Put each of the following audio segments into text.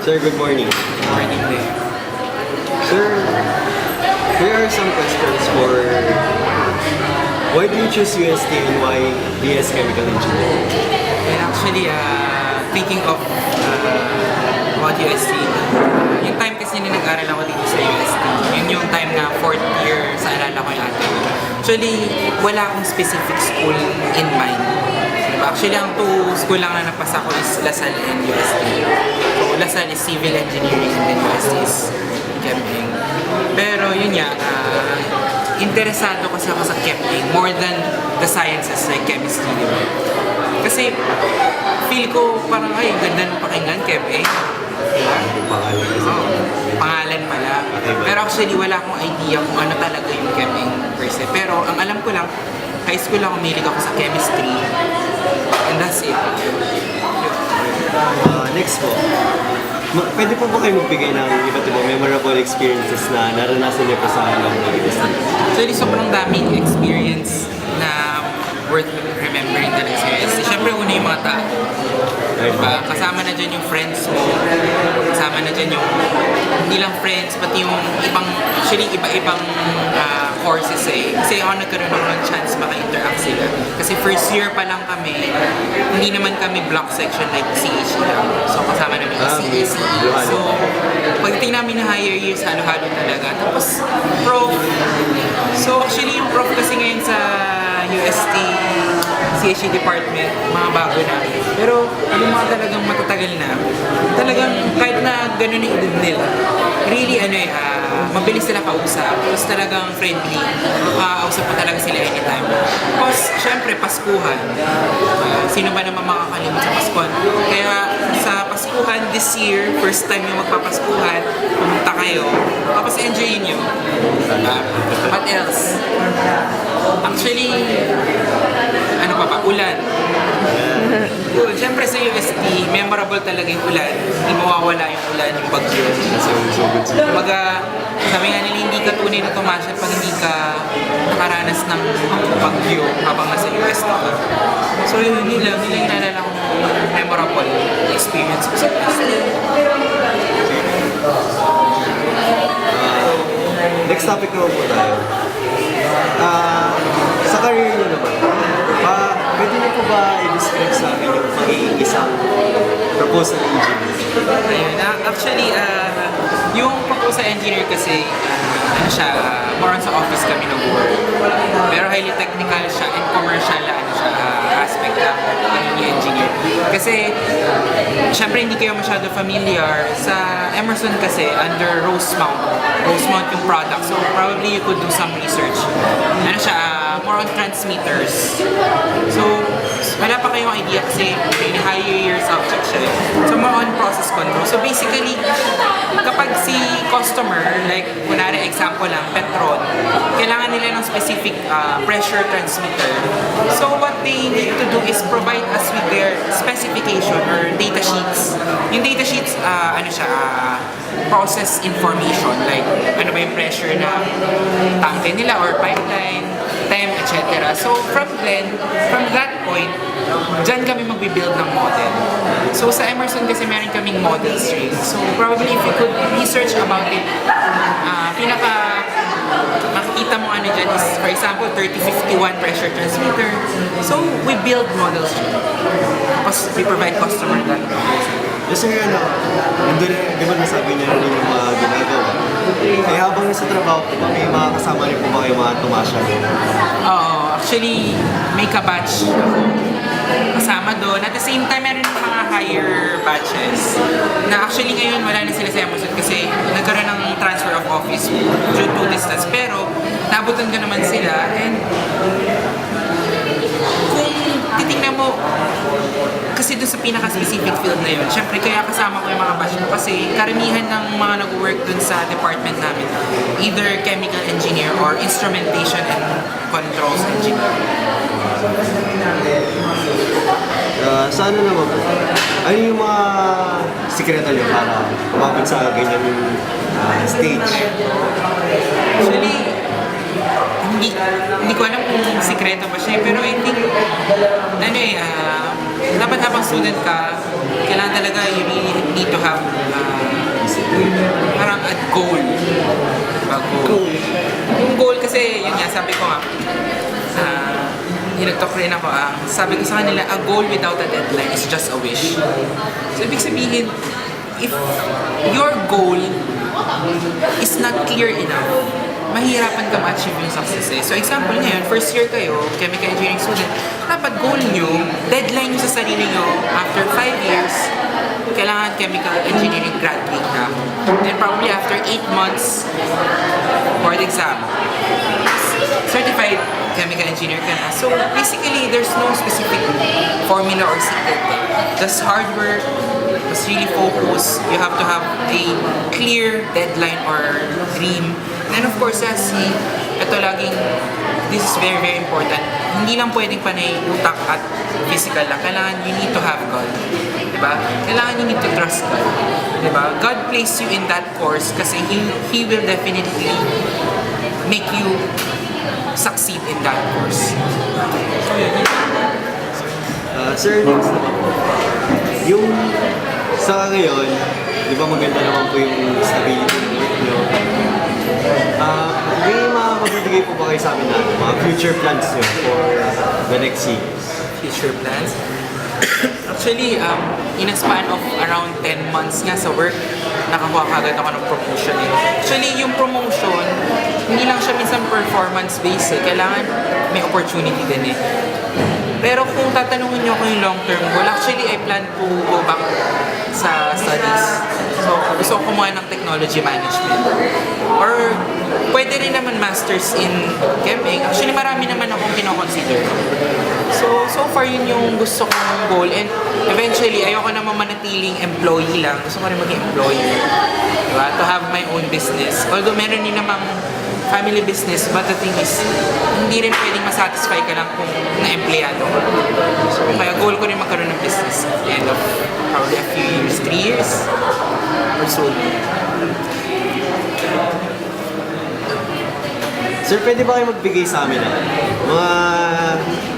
Sir, good morning. Morning day. Sir, here are some questions for why do you choose UST and why BS Chemical Engineering? And actually, thinking of about UST, yung time kasi na nag-aral ako dito sa UST, yun yung time na 4th year sa alala ko yung ate. Actually, wala akong specific school in mind. Diba? Actually, ang two school lang na napasa ko is LaSalle and UST. So, LaSalle is Civil Engineering and then UST is Cheming. Pero yun nga, interesado kasi ako sa Cheming more than the sciences like chemistry, diba? Kasi feel ko parang ay, ganda ng pakinggan, Cheming. Diba? Pangalan kasi. Oh, pangalan pala. Pero actually, wala akong idea kung ano talaga yung Cheming per se. Pero ang alam ko lang, high school ako, umilig ako sa chemistry. And that's it. Next po. Pwede po ba kayo magbigay ng iba't ibang memorable experiences na naranasan niyo po sa loob ng UST? Actually, sobrang daming experience na worth remembering talaga sa UST. Siyempre, una yung mga tao. Diba? Kasama na dyan yung friends mo. Kasama na dyan yung, hindi lang friends, pati yung ibang, actually, iba-ibang courses eh. Kasi ako nagkaroon ng chance maka-interact sila. Kasi first year pa lang kami, hindi naman kami block section like CHE lang. So, kasama namin yung CACE. So, pagdating namin na higher years, halo-halo talaga. Tapos, prof. So, actually, yung prof kasi ngayon sa UST, CHE department, mga bago na. Pero, yung mga talagang matatagal na, talagang kahit na gano'n yung edad nila, really, mabilis sila kausap. Tapos talagang friendly. Makausap pa talaga sila anytime. Tapos, syempre, Paskuhan. Sino ba naman makakalimut sa Paskuhan? Kaya, sa Paskuhan this year, first time yung magpapaskuhan, pumunta kayo. Tapos, enjoyin nyo. What else? Actually, ano pa ba? Ulan. Good. Siyempre sa UST, memorable talaga yung ulan. Hindi mawawala yung ulan, yung bagyo. Kumbaga, sabi nga nila, hindi ka tunay na tumasyal pag hindi ka nakaranas ng bagyo habang nasa UST ka. So yun lang yung naalala kong memorable experience ko sa UST. Next topic naman po tayo. Sa career niyo naman, pwede niyo po ba i-describe sa akin yung pagiging isang proposal engineer? Ayun, actually, yung proposal engineer kasi, ano siya, more on sa office kami nag-work. Pero highly technical siya and commercial na aspect ng pagiging engineer. Kasi, syempre hindi kayo masyado familiar sa Emerson kasi under Rosemount. Rosemount yung product. So, probably you could do some research. Ano siya, more on transmitters. So, wala pa kayong idea kasi may higher year subject siya. So, more on process control. So, basically, kapag si customer, like, kunwari example lang, Petron, kailangan nila ng specific pressure transmitter. So, what they need to do is provide us with their specification or data sheets. Yung data sheets, process information, like, ano ba yung pressure na tangke nila or pipeline, temp, etc. So, from that point, dyan kami magbibuild ng model. So, sa Emerson kasi meron kaming model string. So, probably if you could research about it, makikita mo ano dyan is, for example, 3051 pressure transmitter. So, we build model string. Tapos, we provide customer that. Yes sir, nandun di ba nasabi niya rin yung mga ginagawa? Eh habang nasa trabaho po ba, may mga kasama rin po ba kayo mga tumasya? Oo, actually, may kabatch ako kasama doon. At the same time, meron mga higher batches na actually ngayon wala na sila sa Emerson kasi nagkaroon ng transfer of office due to distance. Pero, nabutan ko naman sila and kung titingnan mo, kasi doon sa pinaka-specific field na yun, syempre kaya kasama ko yung mga batch ko kasi karamihan ng mga nag-work doon sa department namin, either chemical engineer or instrumentation and controls engineer. Sa ano naman po? Ano yung mga sikreto niyo para umabot sa ganyan yung stage? Actually, hindi ko alam kung sikreto ba siya, pero I think, dapat habang student ka, kailangan talaga you really need to have parang a goal. Diba? Goal. Yung goal kasi, yun nga, sabi ko nga, nag-talk rin ako, sabi ko sa kanila, a goal without a deadline is just a wish. So, ibig sabihin, if your goal is not clear enough, mahirapan ka ma-achieve yung success eh. So example ngayon, first year kayo, chemical engineering student, dapat goal nyo, deadline nyo sa sarili nyo, after 5 years, kailangan chemical engineering graduate na. Then probably after 8 months, board exam, certified chemical engineer ka na. So basically, there's no specific formula or secret. Just hard work, just really focus. You have to have a clear deadline or dream. And of course, ito laging, this is very, very important. Hindi lang pwedeng panay utak at physical lang. Kailangan you need to have God. Diba? Kailangan you need to trust God. Diba? God placed you in that course kasi He will definitely make you succeed in that course. So, yun. Sir, next naman po. Yung sa ngayon, di ba maganda naman po yung stability ng work nyo? May mga mabibigay po ba kayo sa amin na mga future plans nyo for the next years? Future plans? Actually, in a span of around 10 months nga sa work, nakakuha kagad ako ng promotion eh. Actually, yung promotion, hindi lang siya minsan performance-based eh. Kailangan may opportunity din eh. Pero kung tatanungin niyo ko yung long-term goal, actually, I plan to go back sa studies. So, gusto ko kumuha ng technology management. Or, pwede rin naman masters in Chem-Eng. Actually, marami naman akong kinoconsider. So far yun yung gusto kong goal. And eventually, ayoko naman manatiling employee lang. Gusto ko rin maging employee. Diba? To have my own business. Although meron din namang family business, but the thing is, hindi rin pwedeng masatisfy ka lang kung na-empleyado ka. So, kaya goal ko rin magkaroon ng business at the end of probably a few years, 3 years or so. Sir, pwede ba kayo magbigay sa amin ng mga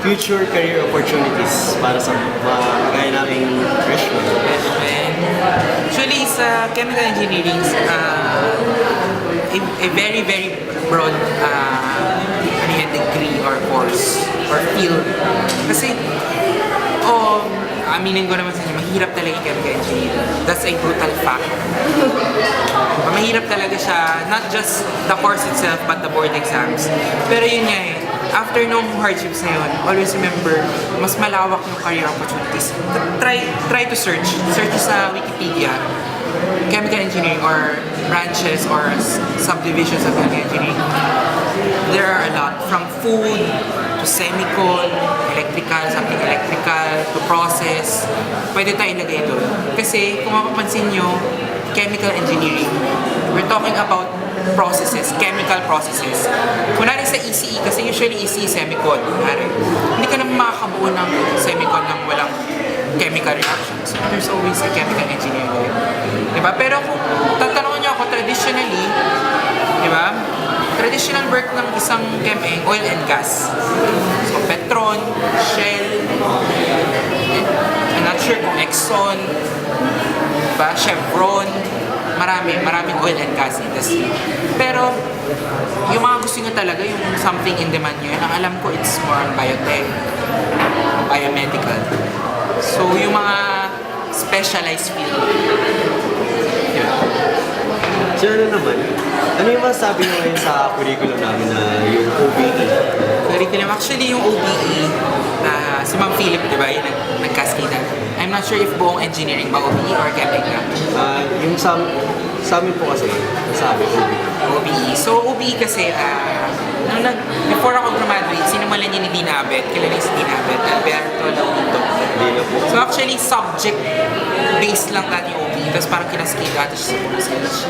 future career opportunities para sa mga kagaya naming freshmen? Actually, sa chemical engineering, a very, very broad degree or course or field. Kasi, aminin ko naman sa inyo, mahirap talaga yung chemical engineering. That's a brutal fact. Mahirap talaga siya, not just the course itself, but the board exams. Pero yun nga eh, after nung hardships na yun, always remember, mas malawak yung career opportunities. Try to search sa Wikipedia, chemical engineering or branches or subdivisions of chemical engineering. There are a lot, from food to semicon, electrical, something electrical, to process. Pwede tayo ilagay doon. Kasi kung mapapansin nyo, chemical engineering, we're talking about processes, chemical processes. Kunwari sa ECE, kasi usually ECE semicon, kunwari, hindi ka naman makakabuo ng semicon ng walang chemical reactions. There's always a chemical engineer there. Diba? Pero kung tatanungin niyo ako traditionally, diba? Traditional work ng isang Chem-Eng, oil and gas. So, Petron, Shell, I'm not sure kung Exxon, diba? Chevron, maraming oil and gas industry. Pero, yung mga gusto nyo talaga, yung something in demand nyo, ang alam ko, it's more on biotech, biomedical. So, yung mga specialized field. Yun. Sir, ano naman? Ano yung masasabi nyo ngayon sa curriculum namin na yung OBE? Curriculum, actually yung OBE, si Ma'am Philip, di ba, yung nag-cascade. I'm not sure if buong engineering ba OBE or Chem-Eng lang. Yung sa amin po kasi, nasabi OBE. OBE. So, OBE kasi, before ako graduate, sinimulan niya ni Dean Abet. Kilala si Dean Abet, Alberto Laurito. So, actually, subject-based lang dati yung OBE. Tapos parang kinascale dati siya sa research.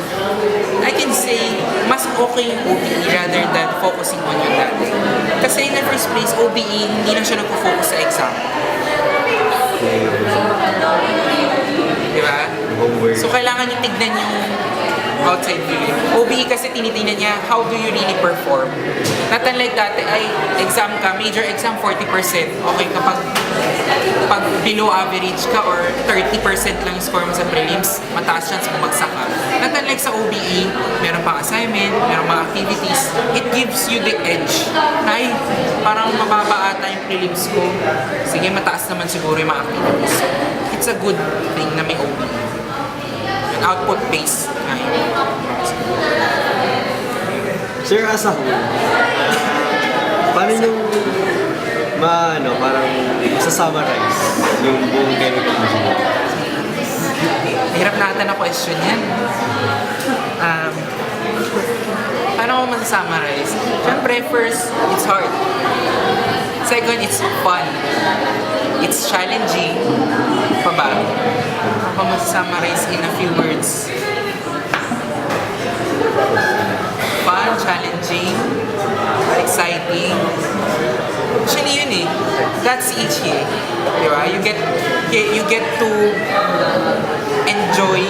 I can say, mas okay yung OBE rather than focusing on yung dati. Kasi in the first place, OBE, hindi lang siya nagpo-focus sa exam. Diba? Homework. So, kailangan yung tignan yung outside feeling. OBE kasi tinitingnan niya, how do you really perform? Not unlike dati, ay exam ka, major exam 40%. Okay, kapag below average ka or 30% lang yung score mo sa prelims, mataas chance bumagsak ka. Not unlike sa OBE, meron pang assignment, meron mga activities, it gives you the edge. Ay, parang mababa ata yung prelims ko. Sige, mataas naman siguro yung mga activities. It's a good thing na may OBE. An output base. Ay. Sir, as a whole, paano yung parang sa-summarize yung buong chemical engineering? Hirap natin na question yan. Paano ko masasummarize? Siyempre, first, it's hard. Second, it's fun. It's challenging. Pa ba? Paano ko masasummarize in a few words? Fun, challenging, exciting. Actually, yun eh. That's each year. Diba? You get to enjoy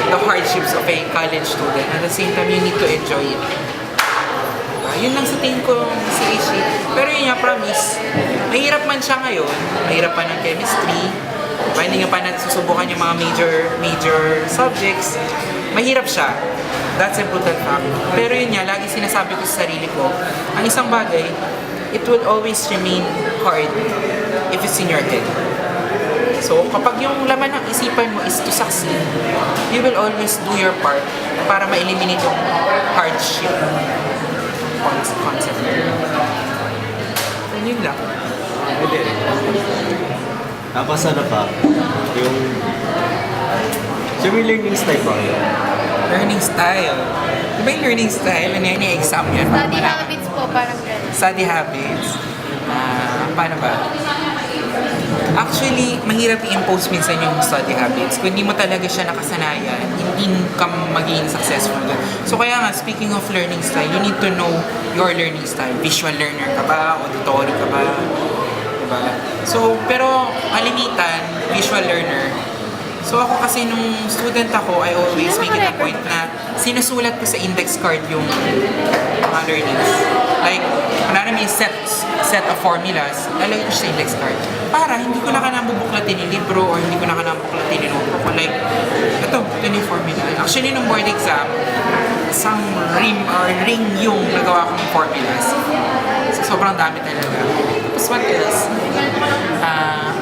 the hardships of a college student. At the same time, you need to enjoy it. Diba? Yun lang sa tingin ko si HE. Pero yun nga, promise, mahirap man siya ngayon. Mahirap pa ng chemistry. Diba? Hindi nga pa natin susubukan yung mga major subjects. Mahirap siya. That's a brutal fact. Pero yun nga, lagi sinasabi ko sa sarili ko, ang isang bagay, it will always remain hard if it's in your head. So, kapag yung laman ng isipan mo is to succeed, you will always do your part para ma-eliminate yung hardship concept. And yun lang. Pwede rin. Tapos ano pa, yung learning style ba? Learning style. Diba yung learning style? Ano yan? Yung exam yan? Study habits po, parang gano'n. Study habits. Paano ba? Actually, mahirap i-impose minsan yung study habits. Kung hindi mo talaga siya nakasanayan, hindi ka magiging successful doon. So kaya nga, speaking of learning style, you need to know your learning style. Visual learner ka ba? Auditory ka ba? Diba? So, pero kalimitan, visual learner. So ako kasi nung student ako, I always make it a point na sinusulat ko sa index card yung mga learnings. Like, kunwari may set of formulas, lalagay ko siya sa index card. Para hindi ko na bubuklatin yung libro or hindi ko na bubuklatin yung notebook ko. Like, ito yung formula. Actually, nung board exam, isang ring yung nagawa kong formulas. So, sobrang dami talaga. Tapos what else?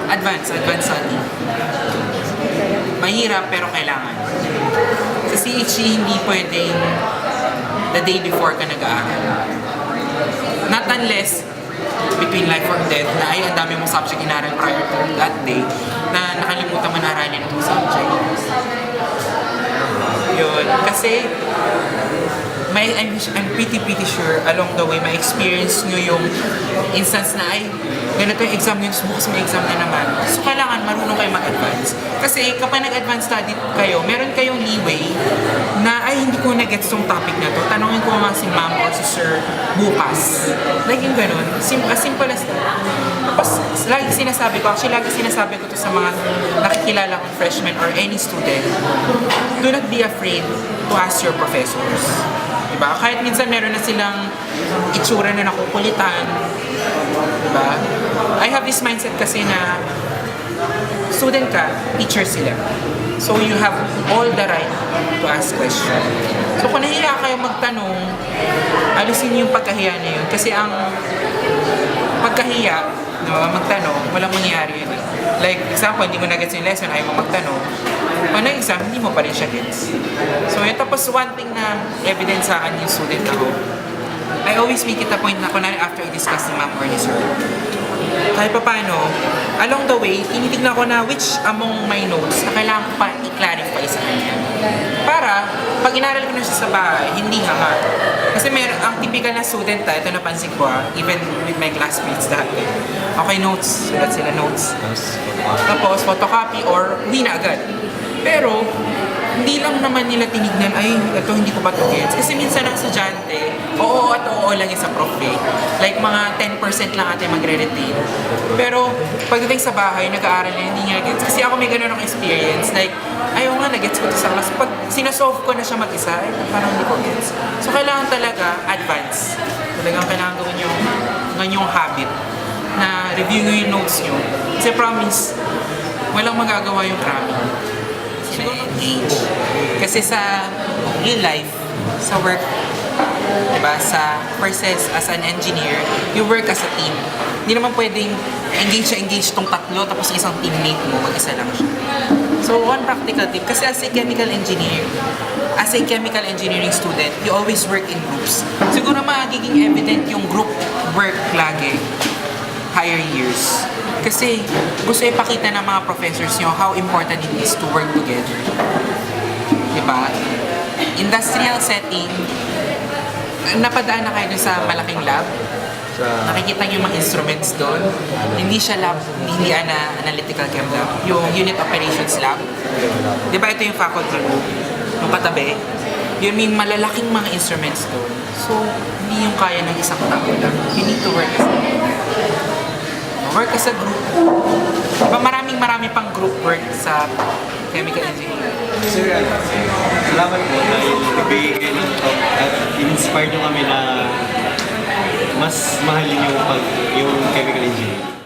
Advanced study. Mahirap pero kailangan. Sa CHE, hindi pwedeng the day before ka nag-aaral. Not unless between life or death na ay ang dami mong subject inaral prior to that day na nakalimutan mo na aralin itong subject. Yun. Kasi I'm pretty sure along the way, ma-experience nyo yung instance na ay ganito yung exam nyo, bukas may exam na naman. So, kailangan marunong kayo mag-advance. Kasi kapag nag-advance study kayo, meron kayong leeway na ay hindi ko na-gets tong topic na to. Tanongin ko naman si ma'am or si sir bukas. Like yung ganun. As simple as that. Tapos, lagi sinasabi ko to sa mga nakikilala kong freshmen or any student, do not be afraid to ask your professors. Diba? Kahit minsan meron na silang itsura na nakukulitan. Diba? I have this mindset kasi na student ka, teacher sila. So you have all the right to ask questions. So kung nahiya kayo magtanong, alisin niyo yung pagkahiya na yun. Kasi ang pagkahiya, magtanong, walang mangyayari yun. Like, example, hindi mo na-gets yung lesson, ayaw mo magtanong. Pag nag-exam, hindi mo pa rin siya gets. So, yun. Tapos, one thing na evidence sa akin yung student ako, I always make it a point na kunwari after i-discuss ni ma'am or ni sir, kahit pa paano, along the way, tinitignan ko na which among my notes na kailangan ko pa i-clarify sa kanya. Para, pag inaral ko na siya sa bahay, hindi hanga. Kasi ang typical na student, ito napansin ko even with my classmates dati. Okay, notes. Sulat sila notes. Tapos, photocopy or uwi na agad. Pero, hindi lang naman nila tinignan, ay, ito hindi ko ba ito gets? Kasi minsan ang estudyante, oo at oo lang yung sa prof eh. Like mga 10% lang ate magre-retain. Pero pagdating sa bahay, nag-aaral na hindi niya gets. Kasi ako may ganun akong experience. Like, ayaw nga, nag-gets ko ito sa class. Pag sinasolve ko na siya mag-isa, ay, parang hindi ko gets. So kailangan talaga advance. Talagang kailangan gawin yung habit na review nyo yung notes nyo. Kasi promise, walang magagawa yung cramming. Siguro engage. Kasi sa real life, sa work, diba, sa versus as an engineer, you work as a team. Hindi naman pwedeng engage tong tatlo tapos isang teammate mo, mag-isa lang siya. So, one practical tip, kasi as a chemical engineer, as a chemical engineering student, you always work in groups. Siguro magiging evident yung group work lagi higher years. Kasi gusto ipakita ng mga professors nyo how important it is to work together. Diba? Industrial setting, napadaan na kayo dun sa malaking lab. Nakikita niyo yung mga instruments doon. Hindi siya lab, hindi analytical chem lab. Yung unit operations lab. Diba ito yung faculty room? Yung katabi. Yun may malalaking mga instruments doon. So, hindi yung kaya ng isang tao lang. You need to work as a group. Work as a group. Diba marami pang group work sa chemical engineering. Sir, salamat po dahil nagbigay kayo ng talk at in-inspire nyo kami na mas mahalin yung chemical engineering.